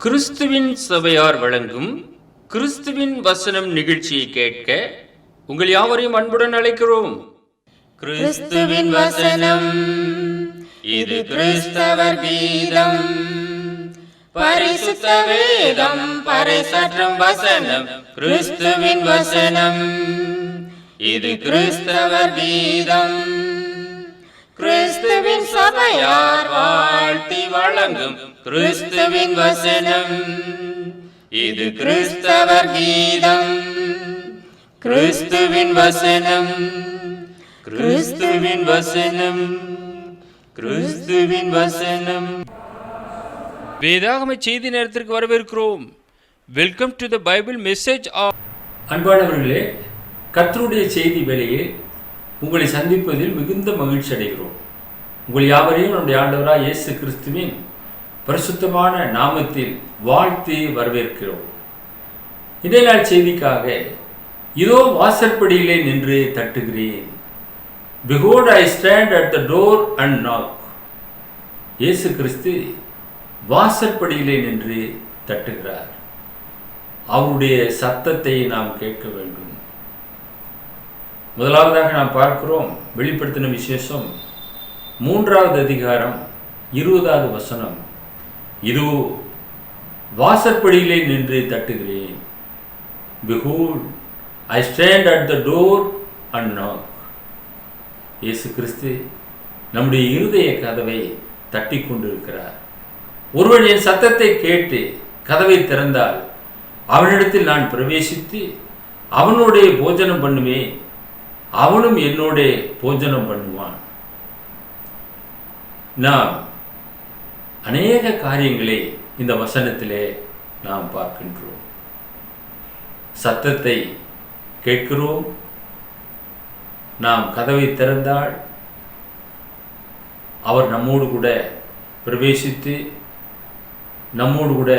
கிறிஸ்துவின் சபையார் வழங்கும் கிறிஸ்துவின் வசனம் நிகழ்ச்சியை கேட்க உங்கள் யாவரையும் அன்புடன் அழைக்கிறோம். கிறிஸ்துவின் வசனம், இது கிறிஸ்தவர் கீதம். பரிசுத்த வேதம் பறைசாற்றும் வசனம், கிறிஸ்துவின் வசனம், இது கிறிஸ்தவர் கீதம். கிறிஸ்துவின் சபையார் வாழ்த்தி வழங்கும் கிறிஸ்துவின் வசனம், இது கிறிஸ்தவர் கீதம். கிறிஸ்துவின் வசனம், கிறிஸ்துவின் வசனம், கிறிஸ்துவின் வசனம். வேதாகம செய்தி நேரத்திற்கு வரவேற்கிறோம். Welcome to the Bible message. அன்பானவர்களே, கர்த்தருடைய செய்தி வேளையில் உங்களை சந்திப்பதில் மிகுந்த மகிழ்ச்சி அடைகிறோம். உங்கள் யாவரையும் நம்முடைய ஆண்டவராக இயேசு கிறிஸ்துவின் பரிசுத்தமான நாமத்தில் வாழ்த்தி வரவேற்கிறோம். இதே நாள் செய்திக்காக, இதோ வாசற்படியிலே நின்று தட்டுகிறேன். Behold, I stand at the door and knock. இயேசு கிறிஸ்து வாசற்படியிலே நின்று தட்டுகிறார். அவருடைய சத்தத்தை நாம் கேட்க வேண்டும். முதலாவதாக நாம் பார்க்கிறோம், வெளிப்படுத்தின விசேஷம் 3வது அதிகாரம் 20வது வசனம். இதோ வாசற்படியிலே நின்று தட்டுகிறேன். Behold, I stand at the door and knock. இயேசு கிறிஸ்து நம்முடைய இருதய கதவை தட்டி கொண்டிருக்கிறார். ஒருவன் என் சத்தத்தை கேட்டு கதவை திறந்தால் அவனிடத்தில் நான் பிரவேசித்து அவனோடைய போஜனம் பண்ணுவேன், அவனும் என்னோட போஜனம் பண்ணுவான். நாம் அநேக காரியங்களை இந்த வசனத்திலே நாம் பார்க்கின்றோம். சத்தத்தை கேட்கிறோம். நாம் கதவை திறந்தால் அவர் நம்மோடு கூட பிரவேசித்து நம்மோடு கூட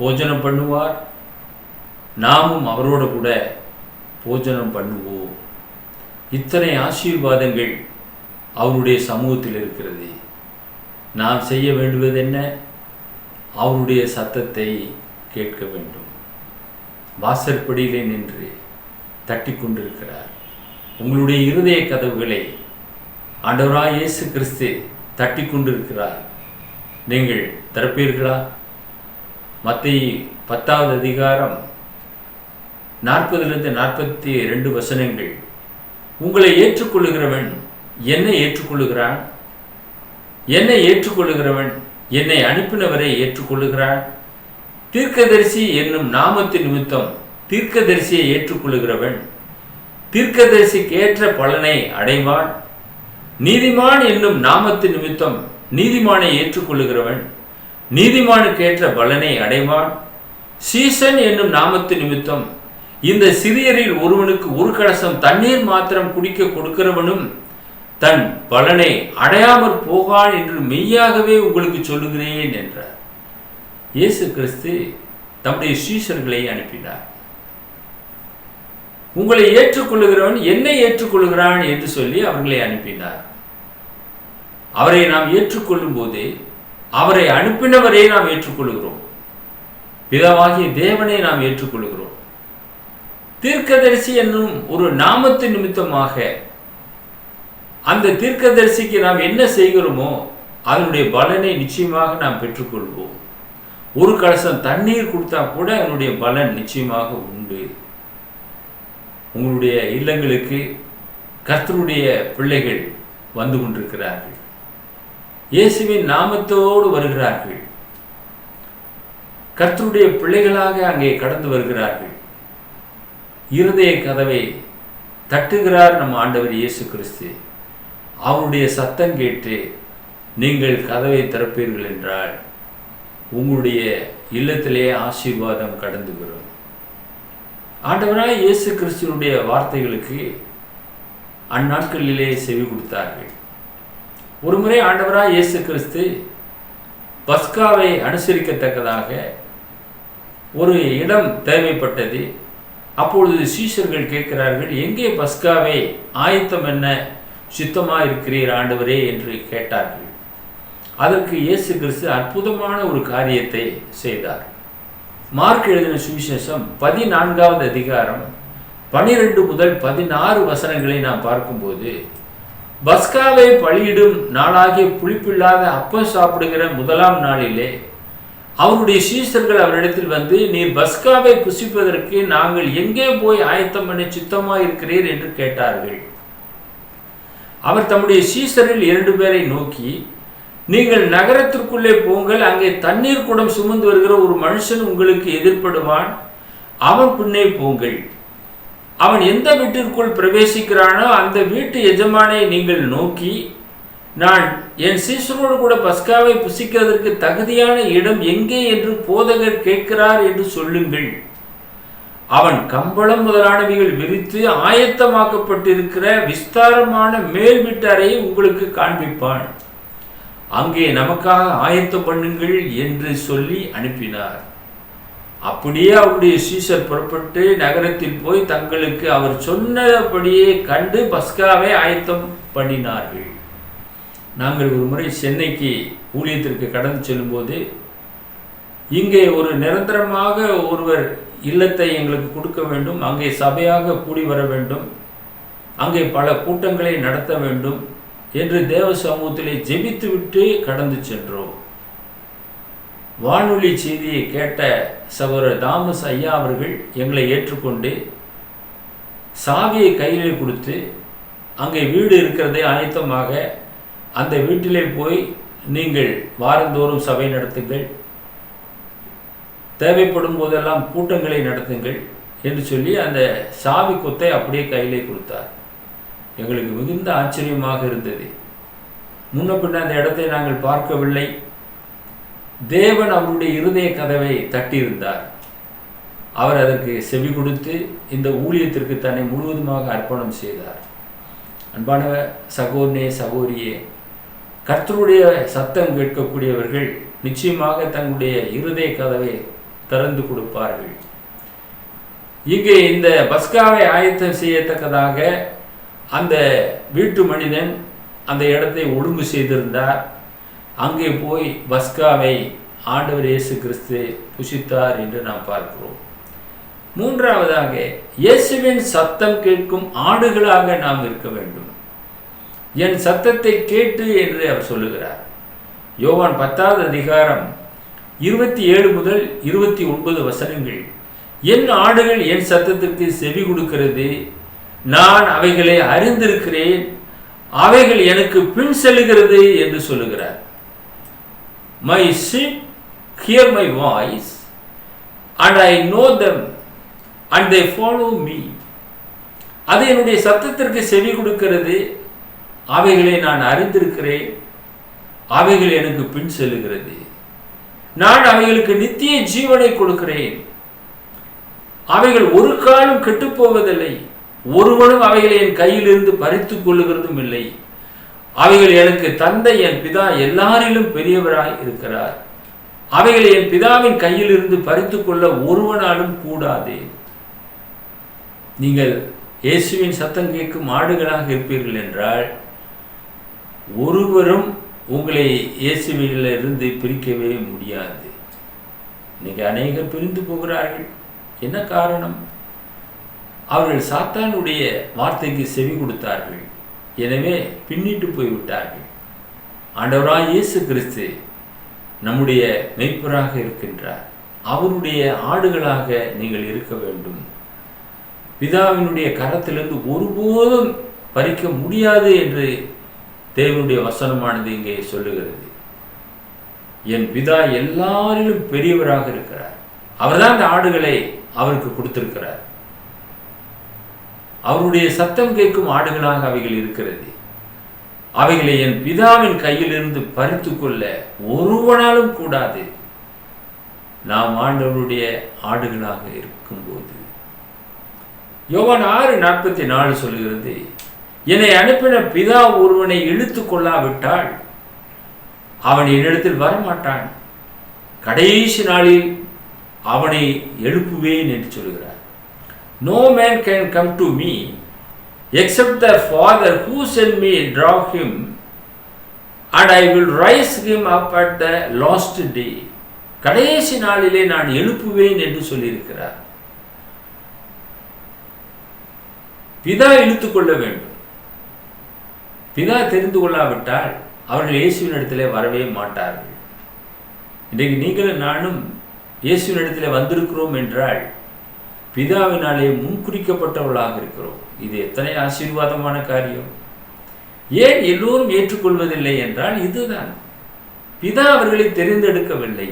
போஜனம் பண்ணுவார், நாமும் அவரோடு கூட போஜனம் பண்ணுவோம். இத்தனை ஆசீர்வாதங்கள் அவருடைய சமூகத்தில் இருக்கிறது. நாம் செய்ய வேண்டுவது என்ன? அவருடைய சத்தத்தை கேட்க வேண்டும். வாசற்படியிலே நின்று தட்டி கொண்டிருக்கிறார். உங்களுடைய இருதய கதவுகளை ஆண்டவராய் இயேசு கிறிஸ்து தட்டி கொண்டிருக்கிறார். நீங்கள் திறப்பீர்களா? மத்தேயு 10வது அதிகாரம் 40லிருந்து 42 வசனங்கள். உங்களை ஏற்றுக்கொள்ளுகிறவன் என்னை ஏற்றுக்கொள்ளுகிறான், என்னை ஏற்றுக்கொள்ளுகிறவன் என்னை அனுப்பினவரை ஏற்றுக்கொள்ளுகிறான். தீர்க்கதரிசி என்னும் நாமத்தின் நிமித்தம் தீர்க்கதரிசியை ஏற்றுக்கொள்ளுகிறவன் தீர்க்கதரிசிக்கு ஏற்ற பலனை அடைவான். நீதிமான் என்னும் நாமத்தின் நிமித்தம் நீதிமானை ஏற்றுக்கொள்ளுகிறவன் நீதிமானுக்கு ஏற்ற பலனை அடைவான். சீசன் என்னும் நாமத்தின் நிமித்தம் இந்த சிறியரில் ஒருவனுக்கு ஒரு கலசம் தண்ணீர் மாத்திரம் குடிக்க கொடுக்கிறவனும் தன் பலனை அடையாமற் போகான் என்று மெய்யாகவே உங்களுக்கு சொல்லுகிறேன் என்றார். இயேசு கிறிஸ்து தம்முடைய சீஷர்களை அனுப்பினார். உங்களை ஏற்றுக்கொள்ளுகிறவன் என்னை ஏற்றுக்கொள்ளுகிறான் என்று சொல்லி அவர்களை அனுப்பினார். அவரை நாம் ஏற்றுக்கொள்ளும் போது அவரை அனுப்பினவரை நாம் ஏற்றுக்கொள்கிறோம். பிதாவாகிய தேவனை நாம் ஏற்றுக்கொள்கிறோம். தீர்க்கதரிசி என்னும் ஒரு நாமத்தின் நிமித்தமாக அந்த தீர்க்கதரிசிக்கு நாம் என்ன செய்கிறோமோ அதனுடைய பலனை நிச்சயமாக நாம் பெற்றுக்கொள்வோம். ஒரு கலசம் தண்ணீர் கொடுத்தா கூட அதனுடைய பலன் நிச்சயமாக உண்டு. உங்களுடைய இல்லங்களுக்கு கர்த்தருடைய பிள்ளைகள் வந்து கொண்டிருக்கிறார்கள். இயேசுவின் நாமத்தோடு வருகிறார்கள். கர்த்தருடைய பிள்ளைகளாக அங்கே கடந்து வருகிறார்கள். இருதய கதவை தட்டுகிறார் நம் ஆண்டவர் இயேசு கிறிஸ்து. அவருடைய சத்தம் கேட்டு நீங்கள் கதவை திறப்பீர்கள் என்றால் உங்களுடைய இல்லத்திலே ஆசீர்வாதம் கடந்து வரும். ஆண்டவராய் இயேசு கிறிஸ்துவனுடைய வார்த்தைகளுக்கு அந்நாட்களிலே செவி கொடுத்தார்கள். ஒருமுறை ஆண்டவராய் இயேசு கிறிஸ்து பஸ்காவை அனுசரிக்கத்தக்கதாக ஒரு இடம் தேவைப்பட்டது. அப்பொழுது சீஷர்கள் கேட்கிறார்கள், எங்கே பஸ்காவை ஆயத்தம் என்ன சித்தமாக இருக்கிறீர் ஆண்டவரே என்று கேட்டார்கள். அதற்கு இயேசு கிறிஸ்து அற்புதமான ஒரு காரியத்தை செய்தார். மார்க் எழுதின சுவிசேஷம் 14வது அதிகாரம் 12 முதல் 16 வசனங்களை நாம் பார்க்கும்போது, பஸ்காவை பலியிடும் நாளாகிய புளிப்பில்லாத அப்பம் சாப்பிடுகிற முதலாம் நாளிலே அவருடைய சீஷர்கள் அவரிடத்தில் வந்து, நீர் பஸ்காவை புசிப்பதற்கு நாங்கள் எங்கே போய் ஆயத்தம் பண்ண சித்தமாக இருக்கிறீர் என்று கேட்டார்கள். அவர் தம்முடைய சீஷரில் 2 பேரை நோக்கி, நீங்கள் நகரத்திற்குள்ளே போங்கள், அங்கே தண்ணீர் குடம் சுமந்து வருகிற ஒரு மனுஷன் உங்களுக்கு எதிர்ப்படுவான், அவன் பின்னே போங்கள். அவன் எந்த வீட்டிற்குள் பிரவேசிக்கிறானோ அந்த வீட்டு எஜமானை நீங்கள் நோக்கி, நான் என் சீஷரோடு கூட பஸ்காவை புசிக்கிறதற்கு தகுதியான இடம் எங்கே என்று போதகர் கேட்கிறார் என்று சொல்லுங்கள். அவன் கம்பளம் முதலானவைகள் விரித்து ஆயத்தமாக்கப்பட்டிருக்கிற விஸ்தாரமான மேல் வீட்டு அறையை உங்களுக்கு காண்பிப்பான். அங்கே நமக்காக ஆயத்தம் பண்ணுங்கள் என்று சொல்லி அனுப்பினார். அப்படியே அவருடைய சீஷர் புறப்பட்டு நகரத்தில் போய் தங்களுக்கு அவர் சொன்னபடியே கண்டு பஸ்காவை ஆயத்தம் பண்ணினார்கள். நாங்கள் ஒரு முறை சென்னைக்கு ஊழியத்திற்கு கடந்து செல்லும்போது, இங்கே ஒரு நிரந்தரமாக ஒருவர் இல்லத்தை எங்களுக்கு கொடுக்க வேண்டும், அங்கே சபையாக கூடி வர வேண்டும், அங்கே பல கூட்டங்களை நடத்த வேண்டும் என்று தேவ சமூகத்திலே ஜெபித்துவிட்டு கடந்து சென்றோம். வானொலி செய்தியை கேட்ட சகோதரர் தாமஸ் ஐயா அவர்கள் எங்களை ஏற்றுக்கொண்டு சாவியை கையிலே கொடுத்து, அங்கே வீடு இருக்கிறதை ஆயத்தமாக அந்த வீட்டிலே போய் நீங்கள் வாரந்தோறும் சபை நடத்துங்கள், தேவைப்படும் போதெல்லாம் கூட்டங்களை நடத்துங்கள் என்று சொல்லி அந்த சாவி கொத்தை அப்படியே கையிலே கொடுத்தார். எங்களுக்கு மிகுந்த ஆச்சரியமாக இருந்தது. முன்ன பின்ன அந்த இடத்தை நாங்கள் பார்க்கவில்லை. தேவன் அவருடைய இருதய கதவை தட்டியிருந்தார். அவர் அதற்கு செவி கொடுத்து இந்த ஊழியத்திற்கு தன்னை முழுவதுமாக அர்ப்பணம் செய்தார். அன்பான சகோதரனே, சகோதரியே, கர்த்தருடைய சத்தம் கேட்கக்கூடியவர்கள் நிச்சயமாக தங்களுடைய இருதய கதவை திறந்து கொடுப்பார்கள். இங்கே இந்த பஸ்காவை ஆயத்தம் செய்யத்தக்கதாக அந்த வீட்டு மனிதன் அந்த இடத்தை ஒழுங்கு செய்திருந்தார். அங்கே போய் பஸ்காவை ஆண்டவர் இயேசு கிறிஸ்து புசித்தார் என்று நாம் பார்க்கிறோம். மூன்றாவதாக, இயேசுவின் சத்தம் கேட்கும் ஆடுகளாக நாம் இருக்க வேண்டும். என் சத்தத்தை கேட்டு என்று அவர் சொல்லுகிறார். யோவான் 10வது அதிகாரம் 27 முதல் 29 வசனங்கள், என் ஆடுகள் என் சத்தத்திற்கு செவி கொடுக்கிறது, நான் அவைகளை அறிந்திருக்கிறேன், அவைகள் எனக்கு பின் செல்லுகிறது என்று சொல்லுகிறார். My sheep hear my voice and I know them and they follow me. அது என்னுடைய சத்தத்திற்கு செவி கொடுக்கிறது, அவைகளை நான் அறிந்திருக்கிறேன், அவைகள் எனக்கு பின் செல்லுகிறது, நான் அவைகளுக்கு நித்திய ஜீவனை கொடுக்கிறேன், அவைகள் ஒரு காலம் கெட்டுப்போவதில்லை, ஒருவனும் அவைகளை என் கையிலிருந்து பறித்துக் கொள்ளுகிறதும் இல்லை, அவைகள் எனக்கு தந்தை என் பிதா எல்லாரிலும் பெரியவராய் இருக்கிறார், அவைகளை என் பிதாவின் கையிலிருந்து பறித்துக் கொள்ள ஒருவனாலும் கூடாது. நீங்கள் இயேசுவின் சத்தம் கேட்கும் ஆடுகளாக இருப்பீர்கள் என்றால் ஒருவரும் உங்களை இயேசுவிலிருந்து பிரிக்கவே முடியாது. இன்னைக்கு அநேகர் பிரிந்து போகிறார்கள். என்ன காரணம்? அவர்கள் சாத்தானுடைய வார்த்தைக்கு செவி கொடுத்தார்கள், எனவே பின்னிட்டு போய்விட்டார்கள். ஆண்டவராய் இயேசு கிறிஸ்து நம்முடைய மெய்ப்பராக இருக்கின்றார். அவருடைய ஆடுகளாக நீங்கள் இருக்க வேண்டும். பிதாவினுடைய கரத்திலிருந்து ஒருபோதும் பறிக்க முடியாது என்று தேவனுடைய வசனமானது இங்கே சொல்லுகிறது. என் பிதா எல்லாரிலும் பெரியவராக இருக்கிறார். அவர்தான் அந்த ஆடுகளை அவருக்கு கொடுத்திருக்கிறார். அவருடைய சத்தம் கேட்கும் ஆடுகளாக அவைகள் இருக்கிறது. அவைகளை என் பிதாவின் கையிலிருந்து பறித்து கொள்ள ஒருவனாலும் கூடாது. நாம் ஆண்டவருடைய ஆடுகளாக இருக்கும்போது. யோவான் 6:44 சொல்கிறது, என்னை அனுப்பின பிதா ஒருவனை இழுத்து கொள்ளாவிட்டால் அவன் என்னிடத்தில் வரமாட்டான், கடைசி நாளில் அவனை எழுப்புவேன் என்று சொல்கிறார். No man can come to me except the Father who sent me draw him, and I will rise him up at the last day. கடைசி நாளிலே நான் எழுப்புவேன் என்று சொல்லியிருக்கிறார். பிதா இழுத்துக் கொள்ள வேண்டும். பிதா தெரிந்து கொள்ளாவிட்டால் அவர்கள் இயேசுவின் இடத்திலே வரவே மாட்டார்கள். இன்றைக்கு நீங்களும் நானும் இயேசுவின் இடத்திலே வந்திருக்கிறோம் என்றால் பிதாவினாலே முன்குறிக்கப்பட்டவர்களாக இருக்கிறோம். இது எத்தனை ஆசீர்வாதமான காரியம்! ஏன் எல்லோரும் ஏற்றுக்கொள்வதில்லை என்றால் இதுதான், பிதா அவர்களை தெரிந்தெடுக்கவில்லை.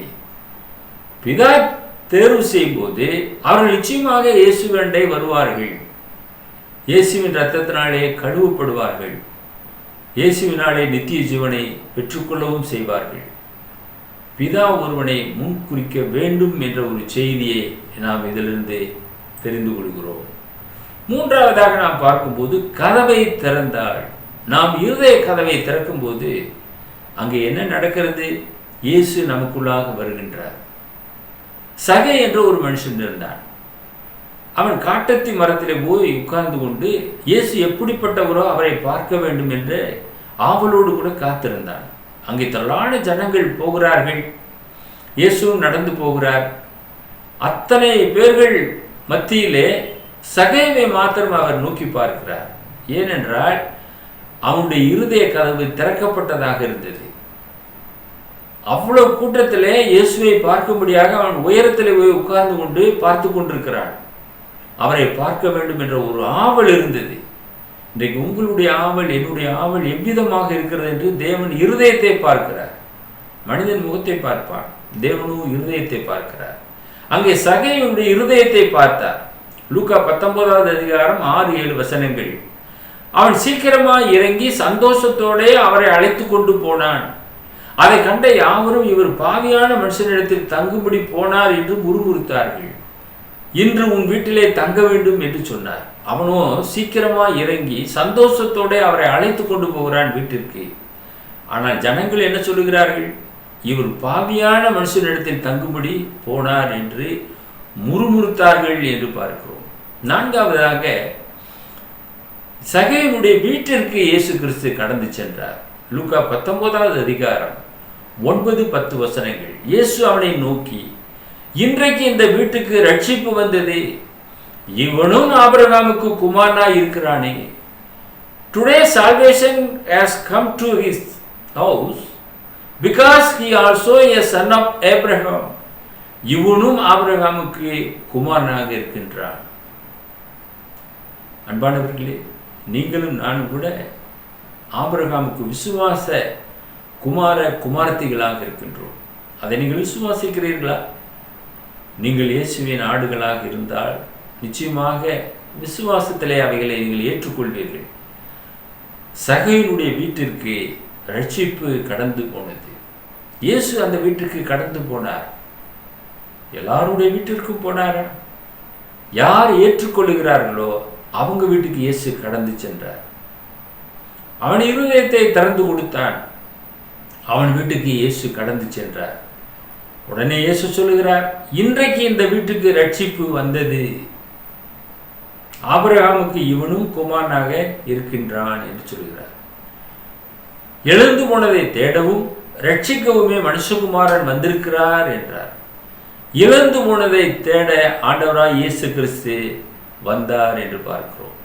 பிதா தேர்வு செய்யும் போது அவர்கள் நிச்சயமாக இயேசுவண்டை வருவார்கள். இயேசுவின் இரத்தத்தினாலே கழுவப்படுவார்கள். இயேசுவினாலே நித்திய ஜீவனை பெற்றுக்கொள்ளவும் செய்வார்கள். பிதா ஒருவனை முன்குறிக்க வேண்டும் என்ற ஒரு செய்தியை நாம் இதிலிருந்து தெரிந்து கொள்கிறோம். மூன்றாவதாக நாம் பார்க்கும்போது கதவை திறந்தாள். நாம் இருதய கதவை திறக்கும் போது அங்கே என்ன நடக்கிறது? இயேசு நமக்குள்ளாக வருகின்றார். சகை என்ற ஒரு மனுஷன் இருந்தான். அவன் காட்டத்தி மரத்திலே போய் உட்கார்ந்து கொண்டு இயேசு எப்படிப்பட்டவரோ அவரை பார்க்க வேண்டும் என்று ஆவலோடு கூட காத்திருந்தான். அங்கே திரளான ஜனங்கள் போகிறார்கள். இயேசுவும் நடந்து போகிறார். அத்தனை பேர்கள் மத்தியிலே சகைவை மாத்திரம் அவர் நோக்கி பார்க்கிறார். ஏனென்றால் அவனுடைய இருதய கதவு திறக்கப்பட்டதாக இருந்தது. அவ்வளவு கூட்டத்திலே இயேசுவை பார்க்கும்படியாக அவன் உயரத்திலே போய் உட்கார்ந்து கொண்டு பார்த்து கொண்டிருக்கிறான். அவரை பார்க்க வேண்டும் என்ற ஒரு ஆவல் இருந்தது. இன்றைக்கு உங்களுடைய ஆவல், என்னுடைய ஆவல் எவ்விதமாக இருக்கிறது என்று தேவன் இருதயத்தை பார்க்கிறார். மனிதன் முகத்தை பார்ப்பான், தேவனும் இருதயத்தை பார்க்கிறார். அங்கே சகையுடைய இருதயத்தை பார்த்தார். லூக்கா 19வது அதிகாரம் 6-7 வசனங்கள். அவன் சீக்கிரமாய் இறங்கி சந்தோஷத்தோட அவரை அழைத்து கொண்டு போனான். அதை கண்ட யாவரும் இவர் பாவியான மனுஷனிடத்தில் தங்கும்படி போனார் என்று முறுமுறுத்தார்கள். இன்று உன் வீட்டிலே தங்க வேண்டும் என்று சொன்னார். அவனோ சீக்கிரமாய் இறங்கி சந்தோஷத்தோட அவரை அழைத்து கொண்டு போகிறான் வீட்டிற்கு. ஆனால் ஜனங்கள் என்ன சொல்லுகிறார்கள்? இவர் பாவியான மனுஷனிடத்தில் தங்கும்படி போனார் என்று முறுமுறுத்தார்கள் என்று பார்க்கிறோம். நான்காவதாக சகையனுடைய வீட்டிற்கு இயேசு கிறிஸ்து கடந்து சென்றார். லூக்கா 19வது அதிகாரம் 9-10 வசனங்கள். இயேசு அவனை நோக்கி, இன்றைக்கு இந்த வீட்டுக்கு ரட்சிப்பு வந்தது, இவனும் ஆபிரகாமுக்கு குமாரனாய் இருக்கிறானே. Today salvation has come to his house because he also a son of Abraham. இவனும் ஆபிரகாமுக்கு குமாரனாக இருக்கின்றான். அன்பானவர்களே, நீங்களும் நானும் கூட ஆபிரகாமுக்கு விசுவாச குமாரத்திகளாக இருக்கின்றோம். அதை நீங்கள் விசுவாசிக்கிறீர்களா? நீங்கள் இயேசுவின் ஆடுகளாக இருந்தால் நிச்சயமாக விசுவாசத்திலே அவைகளை நீங்கள் ஏற்றுக்கொள்வீர்கள். சகையினுடைய வீட்டிற்கு ரட்சிப்பு கடந்து போனது. இயேசு அந்த வீட்டிற்கு கடந்து போனார். எல்லாருடைய வீட்டிற்கும் போனாரா? யார் ஏற்றுக்கொள்ளுகிறார்களோ அவங்க வீட்டுக்கு இயேசு கடந்து சென்றார். அவன் இருதயத்தை திறந்து கொடுத்தான். அவன் வீட்டுக்கு இயேசு கடந்து சென்றார். உடனே இயேசு சொல்லுகிறார், இன்றைக்கு இந்த வீட்டுக்கு ரட்சிப்பு வந்தது, ஆபிரகாமுக்கு இவனும் குமாரனாக இருக்கின்றான் என்று சொல்கிறார். எழுந்து போனதை தேடவும் ரட்சிக்கவுமே மனுஷகுமாரன் வந்திருக்கிறார் என்றார். இழந்து போனதை தேட ஆண்டவராய் இயேசு கிறிஸ்து வந்தார் என்று பார்க்கிறோம்.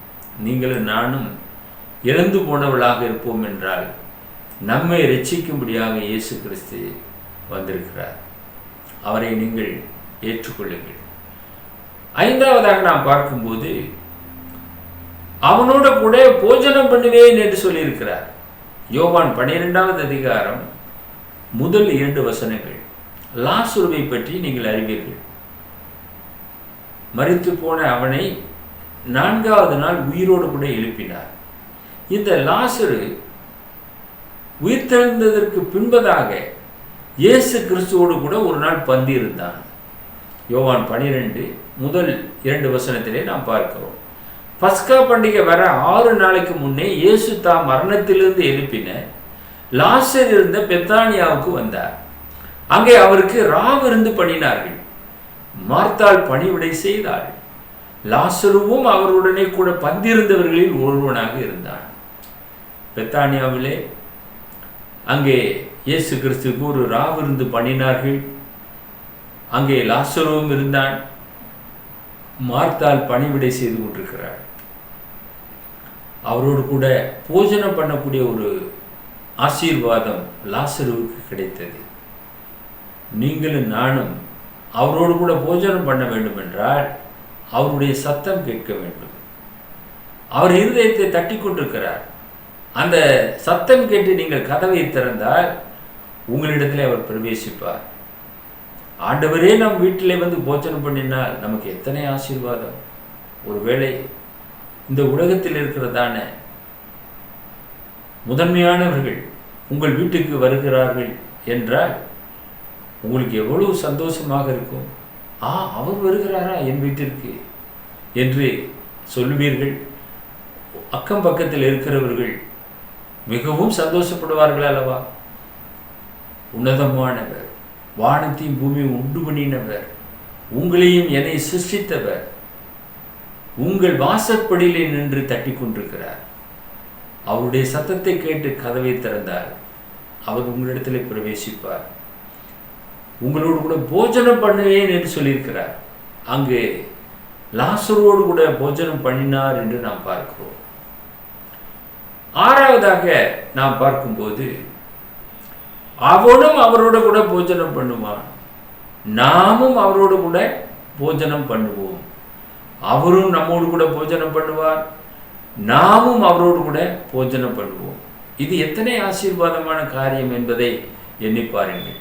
நீங்களும் நானும் இழந்து போனவர்களாக இருப்போம் என்றால் நம்மை ரட்சிக்கும்படியாக இயேசு கிறிஸ்து வந்திருக்கிறார். அவரை நீங்கள் ஏற்றுக்கொள்ளுங்கள். ஐந்தாவதாக நாம் பார்க்கும்போது அவனோட கூட போஜனம் பண்ணுவேன் என்று சொல்லியிருக்கிறார். யோவான் 12வது அதிகாரம் முதல் 2 வசனங்கள். லாசருவை பற்றி நீங்கள் அறிவீர்கள். மரித்து போன அவனை 4வது நாள் உயிரோடு கூட எழுப்பினார். இந்த லாசரு உயிர்த்தெழுந்ததற்கு பின்பதாக இயேசு கிறிஸ்துவோடு கூட ஒரு நாள் பந்தி இருந்தான். யோவான் 12 முதல் 2 வசனத்திலே நாம் பார்க்கிறோம். பஸ்கா பண்டிகை வர 6 நாளைக்கு முன்னே இயேசு தாம் மரணத்திலிருந்து எழுப்பின லாசர் இருந்த பெத்தானியாவுக்கு வந்தார். அங்கே அவருக்கு ராவிருந்து பண்ணினார்கள். மார்த்தாள் பணிவிடை செய்தாள். லாசருவும் அவருடனே கூட பந்திருந்தவர்களில் ஒருவனாக இருந்தான். பெத்தானியாவிலே அங்கே இயேசு கிறிஸ்துவுக்கு ஒரு ராவிருந்து பண்ணினார்கள். அங்கே லாசருவும் இருந்தான். மார்த்தாள் பணிவிடை செய்து கொண்டிருக்கிறார். அவரோடு கூட போஜனம் பண்ணக்கூடிய ஒரு ஆசீர்வாதம் லாசருவுக்கு கிடைத்தது. நீங்களும் நானும் அவரோடு கூட போஜனம் பண்ண வேண்டும் என்றால் அவருடைய சத்தம் கேட்க வேண்டும். அவர் இருதயத்தை தட்டி கொண்டிருக்கிறார். அந்த சத்தம் கேட்டு நீங்கள் கதவை திறந்தால் உங்களிடத்தில் அவர் பிரவேசிப்பார். ஆண்டவரே நம் வீட்டிலே வந்து போஜனம் பண்ணினால் நமக்கு எத்தனை ஆசீர்வாதம். ஒருவேளை இந்த உலகத்தில் இருக்கிறதான முதன்மையானவர்கள் உங்கள் வீட்டுக்கு வருகிறார்கள் என்றால் உங்களுக்கு எவ்வளவு சந்தோஷமாக இருக்கும். அவர் வருகிறாரா என் வீட்டிற்கு என்று சொல்லுவீர்கள். அக்கம் பக்கத்தில் இருக்கிறவர்கள் மிகவும் சந்தோஷப்படுவார்கள் அல்லவா? உன்னதமானவர், வானத்தையும் பூமியும் உண்டு பண்ணினவர், உங்களையும் என்னை சிருஷ்டித்தவர் உங்கள் வாசற்படியிலே நின்று தட்டி கொண்டிருக்கிறார். அவருடைய சத்தத்தை கேட்டு கதவை திறந்தார் அவர் உங்களிடத்தில் பிரவேசிப்பார். உங்களோடு கூட போஜனம் பண்ணுவேன் என்று சொல்லியிருக்கிறார். அங்கு லாசரோடு கூட போஜனம் பண்ணினார் என்று நாம் பார்க்கிறோம். ஆறாவதாக நாம் பார்க்கும்போது அவனும் அவரோட கூட போஜனம் பண்ணுவான், நாமும் அவரோடு கூட போஜனம் பண்ணுவோம். அவரும் நம்மோடு கூட போஜனம் பண்ணுவார், நாமும் அவரோடு கூட போஜனம் பண்ணுவோம். இது எத்தனை ஆசீர்வாதமான காரியம் என்பதை எண்ணி பாருங்கள்.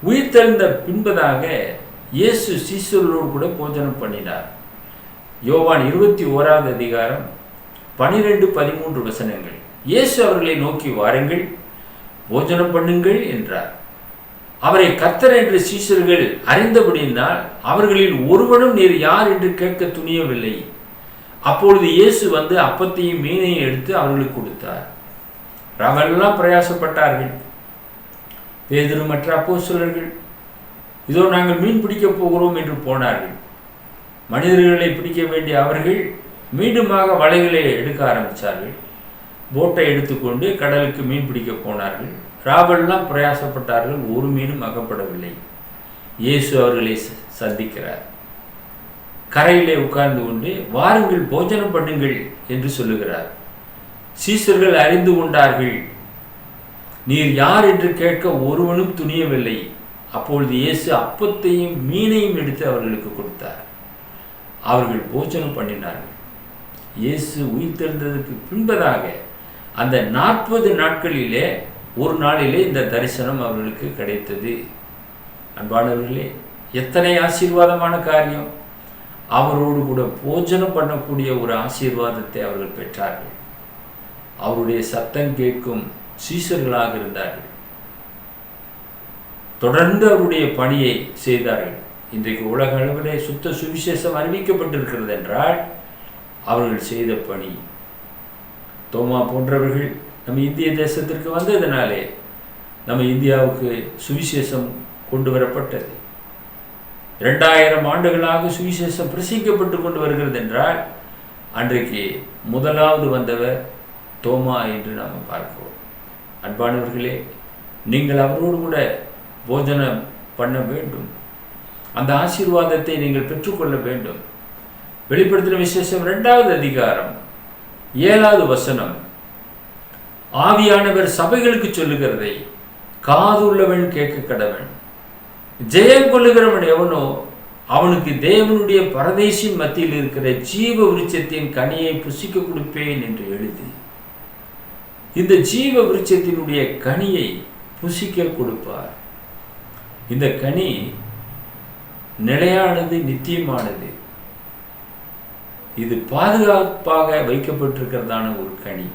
உயிர்த்தெழுந்த பின்பதாக இயேசு சீஷர்களோடு கூட போஜனம் பண்ணினார். யோவான் 21வது அதிகாரம் 12-13 வசனங்கள். இயேசு அவர்களை நோக்கி வாருங்கள், போஜனம் பண்ணுங்கள் என்றார். அவரை கர்த்தர் என்று சீஷர்கள் அறிந்தபடியினால் அவர்களில் ஒருவனும் நீர் யார் என்று கேட்க துணியவில்லை. அப்பொழுது இயேசு வந்து அப்பத்தையும் மீனையும் எடுத்து அவர்களுக்கு கொடுத்தார். அவரெல்லாம் பிரயாசப்பட்டார்கள். பேதுரு மற்ற அப்போஸ்தலர்கள் இதோ நாங்கள் மீன் பிடிக்க போகிறோம் என்று போனார்கள். மனிதர்களை பிடிக்க வேண்டிய அவர்கள் மீண்டுமாக வலைகளை எடுக்க ஆரம்பித்தார்கள். போட்டை எடுத்துக்கொண்டு கடலுக்கு மீன் பிடிக்க போனார்கள். ராவெல்லாம் பிரயாசப்பட்டார்கள், ஒரு மீனும் அகப்படவில்லை. இயேசு அவர்களை சந்திக்கிறார். கரையிலே உட்கார்ந்து கொண்டு வாருங்கள் போஜனம் பண்ணுங்கள் என்று சொல்லுகிறார். சீஷர்கள் அறிந்து கொண்டார்கள், நீர் யார் என்று கேட்க ஒருவனும் துணியவில்லை. அப்பொழுது இயேசு அப்பத்தையும் மீனையும் எடுத்து அவர்களுக்கு கொடுத்தார். அவர்கள் போஜனம் பண்ணினார்கள். இயேசு உயிர்த்தெழுந்ததற்கு பின்பதாக அந்த 40 நாட்களிலே ஒரு நாளிலே இந்த தரிசனம் அவர்களுக்கு கிடைத்தது. அன்பானவர்களே, எத்தனை ஆசீர்வாதமான காரியம். அவரோடு கூட போஜனம் பண்ணக்கூடிய ஒரு ஆசீர்வாதத்தை அவர்கள் பெற்றார்கள். அவருடைய சத்தம் கேட்கும் சீஷர்களாக இருந்தார்கள். தொடர்ந்து அவருடைய பணியை செய்தார்கள். இன்றைக்கு உலக அளவிலே சுத்த சுவிசேஷம் அறிவிக்கப்பட்டிருக்கிறது என்றால் அவர்கள் செய்த பணி. தோமா போன்றவர்கள் நம்ம இந்திய தேசத்திற்கு வந்ததினாலே நம்ம இந்தியாவுக்கு சுவிசேஷம் கொண்டு வரப்பட்டது. 2000 ஆண்டுகளாக சுவிசேஷம் பிரசிக்கப்பட்டு கொண்டு வருகிறது என்றால் அன்றைக்கு முதலாவது வந்தவர் தோமா என்று நாம் பார்க்கிறோம். அன்பானவர்களே, நீங்கள் அவரோடு கூட போஜனம் பண்ண வேண்டும். அந்த ஆசீர்வாதத்தை நீங்கள் பெற்றுக்கொள்ள வேண்டும். வெளிப்படுத்தின விசேஷம் 2வது அதிகாரம் 7வது வசனம். ஆவியானவர் சபைகளுக்கு சொல்லுகிறதை காது உள்ளவன் கேட்க கடவன். ஜெயம் கொள்ளுகிறவன் எவனோ அவனுக்கு தேவனுடைய பரதேசின் மத்தியில் இருக்கிற ஜீவ விருட்சத்தின் கனியை புசிக்க கொடுப்பேன் என்று எழுதி. இந்த ஜீவ விருட்சத்தினுடைய கனியை புசிக்க கொடுப்பார். இந்த கனி நிலையானது, நித்தியமானது. இது பாதுகாப்பாக வைக்கப்பட்டிருக்கிறதான ஒரு கனி.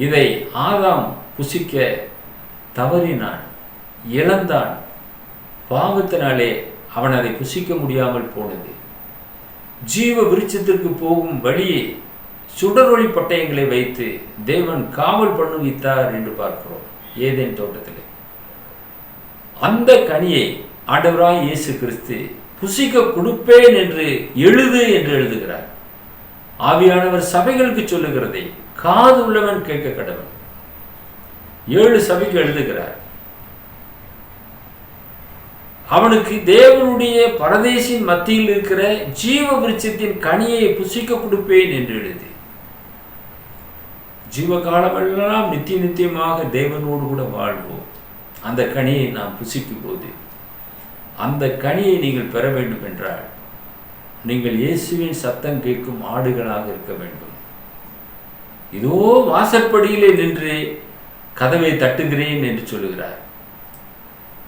இதை ஆதாம் புசிக்க தவறினான், இழந்தான். பாவத்தினாலே அவன் அதை புசிக்க முடியாமல் போனது. ஜீவ விருட்சத்திற்கு போகும் வழியை சுடரொளி பட்டயங்களை வைத்து தேவன் காவல் பண்ணுவித்தார் என்று பார்க்கிறோம் ஏதேன் தோட்டத்தில். அந்த கனியை ஆண்டவராய் இயேசு கிறிஸ்து புசிக்க கொடுப்பேன் என்று எழுதுகிறார். ஆவியானவர் சபைகளுக்கு சொல்லுகிறதை காது உள்ளவன் கேட்க கடவன். 7 சபைக்கு எழுதுகிறார். அவனுக்கு தேவனுடைய பரதேசின் மத்தியில் இருக்கிற ஜீவ விருட்சத்தின் கனியை புசிக்க கொடுப்பேன் என்று எழுதி, ஜீவகாலமெல்லாம் நித்திய நித்தியமாக தேவனோடு கூட வாழ்வோம். அந்த கனியை நாம் புசிக்கும் போது, அந்த கனியை நீங்கள் பெற வேண்டும் என்றால் நீங்கள் இயேசுவின் சத்தம் கேட்கும் ஆடுகளாக இருக்க வேண்டும். இதோ வாசற்படியிலே நின்று கதவை தட்டுகிறேன் என்று சொல்லுகிறார்.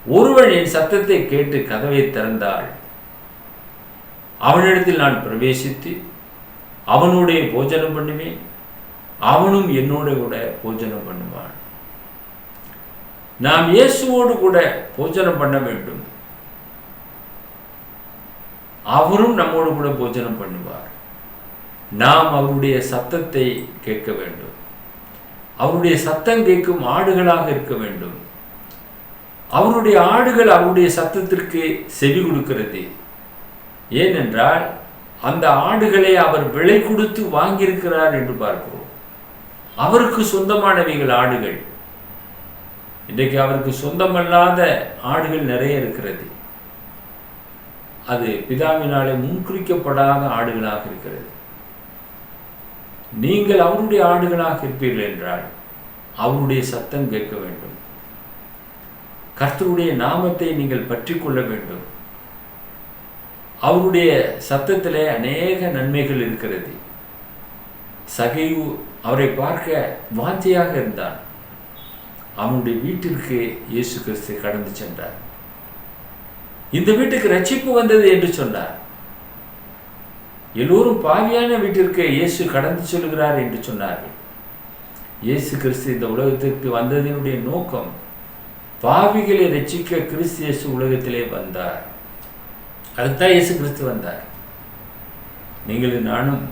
ஒருவன் என் சத்தத்தை கேட்டு கதவை திறந்தால் அவனிடத்தில் நான் பிரவேசித்து அவனுடைய போஜனம் பண்ணுவேன், அவனும் என்னோட கூட போஜனம் பண்ணுவான். நாம் இயேசுவோடு கூட போஜனம் பண்ண வேண்டும், அவரும் நம்மோடு கூட போஜனம் பண்ணுவார். நாம் அவருடைய சத்தத்தை கேட்க வேண்டும், அவருடைய சத்தம் கேட்கும் ஆடுகளாக இருக்க வேண்டும். அவருடைய ஆடுகள் அவருடைய சத்தத்திற்கு செவி கொடுக்கிறது. ஏனென்றால் அந்த ஆடுகளை அவர் விலை கொடுத்து வாங்கியிருக்கிறார் என்று பார்க்கிறோம். அவருக்கு சொந்தமானவைகள் ஆடுகள். இன்றைக்கு அவருக்கு சொந்தமல்லாத ஆடுகள் நிறைய இருக்கிறது. அது பிதாவினாலே முன்குறிக்கப்படாத ஆடுகளாக இருக்கிறது. நீங்கள் அவருடைய ஆடுகளாக இருப்பீர்கள் என்றால் அவருடைய சத்தம் கேட்க வேண்டும். கர்த்தருடைய நாமத்தை நீங்கள் பற்றி கொள்ள வேண்டும். அவருடைய சத்தத்திலே அநேக நன்மைகள் இருக்கிறது. சகையு அவரை பார்க்க வாஞ்சையாக இருந்தான். அவனுடைய வீட்டிற்கு இயேசு கிறிஸ்து கடந்து சென்றார். இந்த வீட்டுக்கு ரட்சிப்பு வந்தது என்று சொன்னார். எல்லோரும் பாவியான வீட்டிற்கு இயேசு கடந்து செல்கிறார் என்று சொன்னார்கள். இயேசு கிறிஸ்து இந்த உலகத்திற்கு வந்ததனுடைய நோக்கம் பாவிகளை ரட்சிக்க கிறிஸ்து இயேசு உலகத்திலே வந்தார். அதுதான் இயேசு கிறிஸ்து வந்தார். நீங்கள் நானும்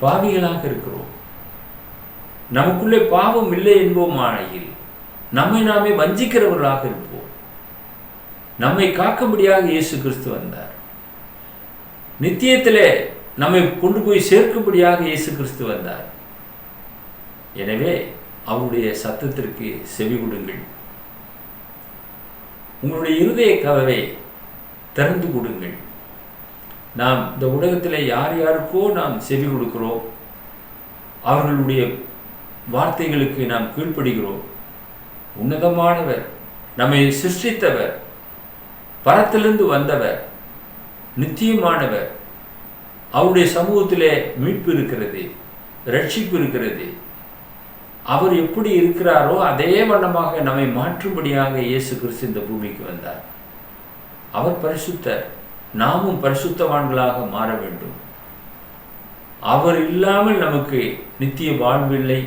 பாவிகளாக இருக்கிறோம். நமக்குள்ளே பாவம் இல்லை என்போமானால் நம்மை நாமே வஞ்சிக்கிறவர்களாக இருப்போம். நம்மை காக்கும்படியாக இயேசு கிறிஸ்து வந்தார். நித்தியத்திலே நம்மை கொண்டு போய் சேர்க்கும்படியாக இயேசு கிறிஸ்து வந்தார். எனவே அவருடைய சத்தத்திற்கு செவி கொடுங்கள். உங்களுடைய இருதய கதவை திறந்து கொடுங்கள். நாம் இந்த உலகத்தில் யார் யாருக்கோ நாம் செவி கொடுக்கிறோம், அவர்களுடைய வார்த்தைகளுக்கு நாம் கீழ்ப்படுகிறோம். உன்னதமானவர், நம்மை சிருஷ்டித்தவர், பரத்திலிருந்து வந்தவர், நித்தியமானவர், அவருடைய சமூகத்திலே மீட்பு இருக்கிறது, ரட்சிப்பு இருக்கிறது. அவர் எப்படி இருக்கிறாரோ அதே வண்ணமாக நம்மை மாற்றும்படியாக இயேசு கிறிஸ்து இந்த பூமிக்கு வந்தார். அவர் பரிசுத்தர், நாமும் பரிசுத்தவான்களாக மாற வேண்டும். அவர் இல்லாமல் நமக்கு நித்திய வாழ்வில்லை,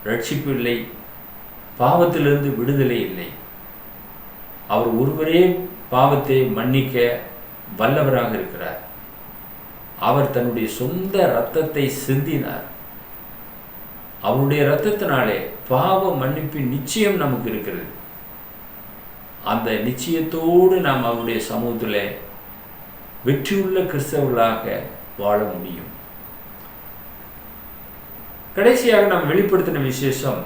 ரட்சிப்பு இல்லை, பாவத்திலிருந்து விடுதலை இல்லை. அவர் ஒருவரே பாவத்தை மன்னிக்க வல்லவராக இருக்கிறார். அவர் தன்னுடைய சொந்த இரத்தத்தை சிந்தினார். அவருடைய இரத்தத்தினாலே பாவ மன்னிப்பின் நிச்சயம் நமக்கு இருக்கிறது. அந்த நிச்சயத்தோடு நாம் அவருடைய சமூகத்தில் வெற்றியுள்ள கிறிஸ்தவர்களாக வாழ முடியும். கடைசியாக நாம் வெளிப்படுத்தின விசேஷம்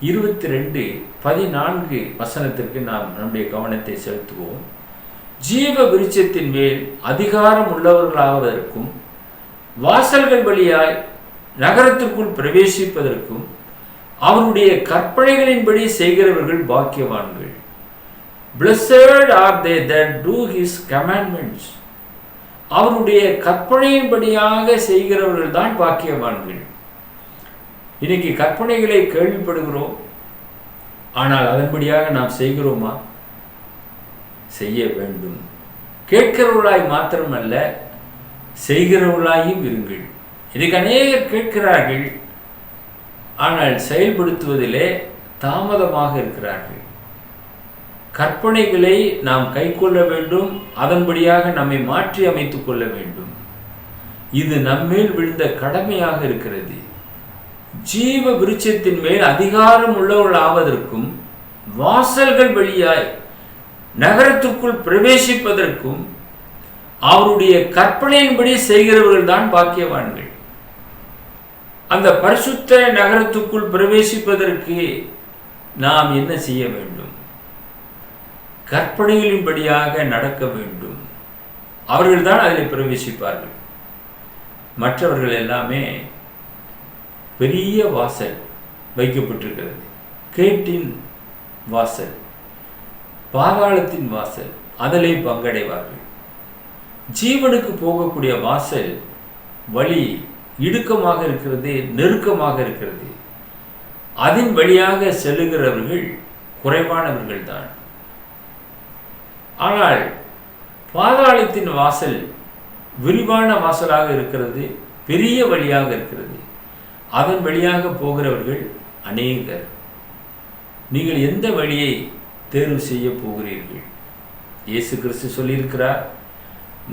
22:14 வசனத்திற்கு நாம் நம்முடைய கவனத்தை செலுத்துவோம். ஜீவ விருட்சத்தின் மேல் அதிகாரம் உள்ளவர்களாவதற்கும் வாசல்கள் வழியாய் நகரத்திற்குள் பிரவேசிப்பதற்கும் அவருடைய கற்பனைகளின்படி செய்கிறவர்கள் பாக்கியவான்கள். Blessed are they that do his commandments. அவருடைய கற்பனையின்படியாக செய்கிறவர்கள் தான் பாக்கியவான்கள். இன்னைக்கு கற்பனைகளை கேள்விப்படுகிறோம், ஆனால் அதன்படியாக நாம் செய்கிறோமா? செய்ய வேண்டும். கேட்கிறவர்களாய் மாத்திரமல்ல, செய்கிறவர்களாயும் இருங்கள். இதுக்கு அநேகர் கேட்கிறார்கள், ஆனால் செயல்படுத்துவதிலே தாமதமாக இருக்கிறார்கள். கற்பனைகளை நாம் கை கொள்ள வேண்டும், அதன்படியாக நம்மை மாற்றி அமைத்துக் கொள்ள வேண்டும். இது நம்மேல் விழுந்த கடமையாக இருக்கிறது. ஜீவ விருட்சத்தின் மேல் அதிகாரம் உள்ளவர்கள் ஆவதற்கும் வாசல்கள் வழியாய் நகரத்திற்குள் பிரவேசிப்பதற்கும் அவருடைய கற்பனையின்படி செய்கிறவர்கள் தான் பாக்கியவான்கள். அந்த பரிசுத்த நகரத்துக்குள் பிரவேசிப்பதற்கு நாம் என்ன செய்ய வேண்டும்? கற்பனைகளின்படியாக நடக்க வேண்டும். அவர்கள்தான் அதில் பிரவேசிப்பார்கள். மற்றவர்கள் எல்லாமே பெரிய வாசல் வைக்கப்பட்டிருக்கிறது. கேட்டின் வாசல், பாதாளத்தின் வாசல், அதிலே பங்கடைவார்கள். ஜீவனுக்கு போகக்கூடிய வாசல் வழி இடுக்கமாக இருக்கிறது, நெருக்கமாக இருக்கிறது. அதன் வழியாக செல்லுகிறவர்கள் குறைவானவர்கள் தான். ஆனால் பாதாளத்தின் வாசல் விரிவான வாசலாக இருக்கிறது, பெரிய வழியாக இருக்கிறது. அதன் வழியாக போகிறவர்கள் அநேகர். நீங்கள் எந்த வழியை தேர்வு செய்ய போகிறீர்கள்? இயேசு கிறிஸ்து சொல்லியிருக்கிறார்,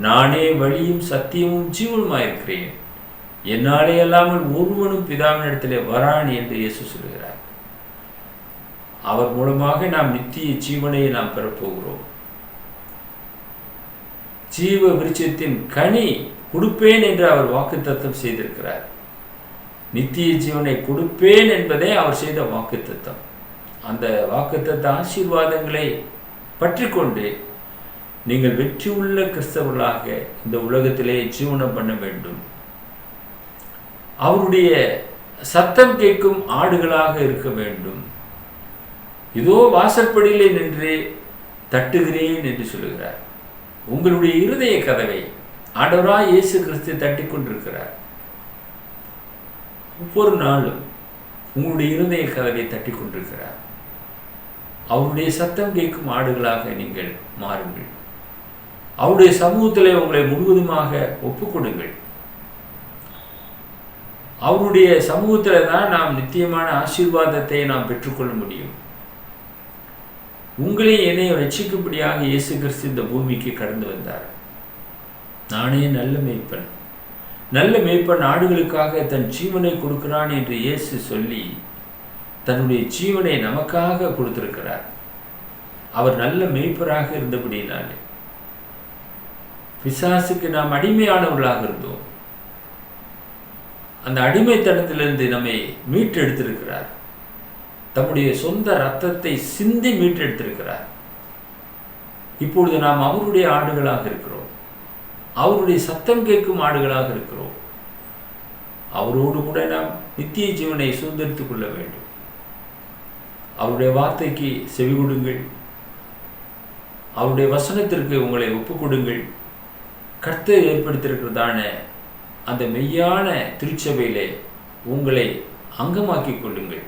நானே வழியும் சத்தியமும் ஜீவனுமாயிருக்கிறேன், என்னாலே அல்லாமல் ஒருவனும் பிதாவினிடத்திலே வரான் என்று இயேசு சொல்கிறார். அவர் மூலமாக நாம் நித்திய ஜீவனை நாம் பெறப்போகிறோம். ஜீவ விருட்சத்தின் கனி கொடுப்பேன் என்று அவர் வாக்குத்தத்தம் செய்திருக்கிறார். நித்திய ஜீவனை கொடுப்பேன் என்பதே அவர் செய்த வாக்குத்தத்தம். அந்த வாக்குத்தத்த ஆசீர்வாதங்களை பற்றி கொண்டு நீங்கள் வெற்றி உள்ள கிறிஸ்தவர்களாக இந்த உலகத்திலே ஜீவனம் பண்ண வேண்டும். அவருடைய சத்தம் கேட்கும் ஆடுகளாக இருக்க வேண்டும். இதோ வாசற்படியிலே நின்று தட்டுகிறேன் என்று சொல்லுகிறார். உங்களுடைய இருதய கதவை ஆண்டவராய் இயேசு கிறிஸ்து தட்டி கொண்டிருக்கிறார். ஒவ்வொரு நாளும் உங்களுடைய இருதய கதவை தட்டி கொண்டிருக்கிறார். அவருடைய சத்தம் கேட்கும் ஆடுகளாக நீங்கள் மாறுங்கள். அவருடைய சமூகத்திலே உங்களை முழுவதுமாக ஒப்புக்கொடுங்கள். அவருடைய சமூகத்தில் தான் நாம் நித்தியமான ஆசீர்வாதத்தை நாம் பெற்றுக்கொள்ள முடியும். உங்களையும் என்னையும் ரட்சிக்கும்படியாக இயேசு கிறிஸ்து இந்த பூமிக்கு கடந்து வந்தார். நானே நல்ல மேய்ப்பன், நல்ல மேய்ப்பன் ஆடுகளுக்காக தன் ஜீவனை கொடுக்கிறான் என்று இயேசு சொல்லி தன்னுடைய ஜீவனை நமக்காக கொடுத்திருக்கிறார். அவர் நல்ல மேய்ப்பராக இருந்தபடினாலே பிசாசுக்கு நாம் அடிமையானவர்களாக இருந்தோம். அந்த அடிமைத்தனத்திலிருந்து நம்மை மீட்டெடுத்திருக்கிறார். தம்முடைய சொந்த இரத்தத்தை சிந்தி மீட்டெடுத்திருக்கிறார். இப்பொழுது நாம் அவருடைய ஆடுகளாக இருக்கிறோம். அவருடைய சத்தம் கேட்கும் ஆடுகளாக இருக்கிறோம். அவரோடு கூட நாம் நித்திய ஜீவனை சுதந்திரித்துக் கொள்ள வேண்டும். அவருடைய வார்த்தைக்கு செவி கொடுங்கள். அவருடைய வசனத்திற்கு உங்களை ஒப்புக் கொடுங்கள். கர்த்தர் ஏற்படுத்தியிருக்கிறதான அந்த மெய்யான திருச்சபையிலே உங்களை அங்கமாக்கிக் கொள்ளுங்கள்.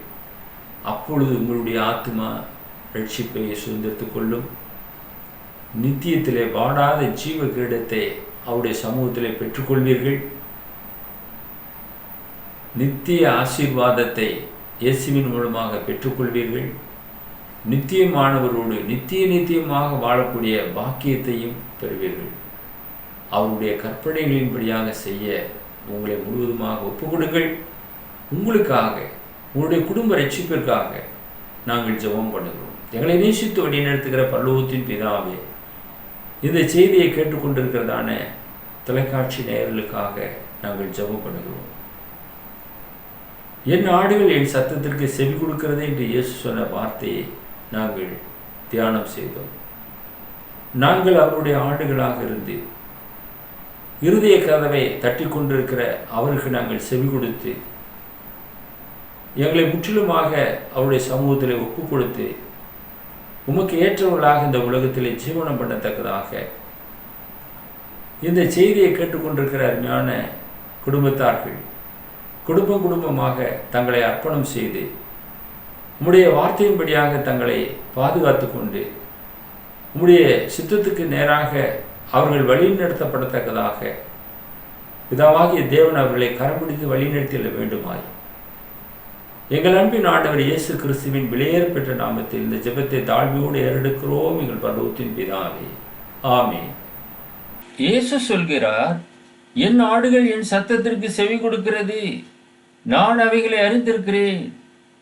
அப்பொழுது உங்களுடைய ஆத்மா ரட்சிப்பை சுதந்திரித்துக் கொள்ளும். நித்தியத்திலே வாடாத ஜீவ கிரீடத்தை அவருடைய சமூகத்திலே பெற்றுக்கொள்வீர்கள். நித்திய ஆசீர்வாதத்தை இயேசுவின் மூலமாக பெற்றுக்கொள்வீர்கள். நித்தியமானவரோடு நித்தியமாக வாழக்கூடிய பாக்கியத்தையும் பெறுவீர்கள். அவருடைய கற்பனைகளின்படியாக செய்ய உங்களை முழுவதுமாக ஒப்புக்கொடுங்கள். உங்களுக்காக, உங்களுடைய குடும்ப ரட்சிப்பிற்காக நாங்கள் ஜெபம் பண்ணுகிறோம். எங்களை நேசித்து வழிநடத்துகிற பரலோகத்தின் பிதாவே, இந்த செய்தியை கேட்டுக்கொண்டிருக்கிறதான தொலைக்காட்சி நேயர்களுக்காக நாங்கள் ஜெபம் பண்ணுகிறோம். என் ஆடுகள் என் சத்தத்திற்கு செவி கொடுக்கிறது என்று இயேசு சொன்ன வார்த்தையை நாங்கள் தியானம் செய்தோம். நாங்கள் அவருடைய ஆடுகளாக இருந்து இருதய கதவை தட்டி கொண்டிருக்கிற அவருக்கு நாங்கள் செவி கொடுத்து எங்களை முற்றிலுமாக அவருடைய சமூகத்தில் ஒப்பு கொடுத்து உமக்கு ஏற்றவர்களாக இந்த உலகத்திலே ஜீவனம் பண்ணத்தக்கதாக இந்த செய்தியை கேட்டுக்கொண்டிருக்கிற அருமையான குடும்பத்தார்கள் குடும்பமாக தங்களை அர்ப்பணம் செய்து உம்முடைய வார்த்தையின்படியாக தங்களை பாதுகாத்து கொண்டு உம்முடைய சித்தத்துக்கு நேராக அவர்கள் வழிநடத்தப்படத்தக்கதாக பிதாவாகிய தேவன் அவர்களை கரம்பிடித்து வழிநடத்திட வேண்டுமாய் எங்கள் அன்பின் ஆண்டவர் இயேசு கிறிஸ்துவின் விலையேற பெற்ற நாமத்தில் இந்த ஜெபத்தை தாழ்மையோடு ஏறெடுக்கிறோம் எங்கள் பரலோகத்தின் பிதாவே, ஆமென். இயேசு சொல்கிறார், என் ஆடுகள் என் சத்தத்திற்கு செவி கொடுக்கிறது, நான் அவைகளை அறிந்திருக்கிறேன்,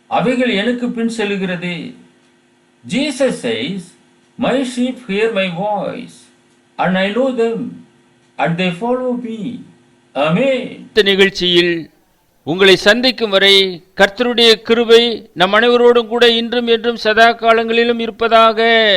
அவைகள் எனக்கு பின் செல்கிறது. Jesus says, my sheep hear my voice and I know them and they follow me. Amen. இந்த நிகழ்ச்சியில் உங்களை சந்திக்கும் வரை கர்த்தருடைய கிருபை நம் அனைவரோடும் கூட இன்றும் என்றும் சதா காலங்களிலும் இருப்பதாக.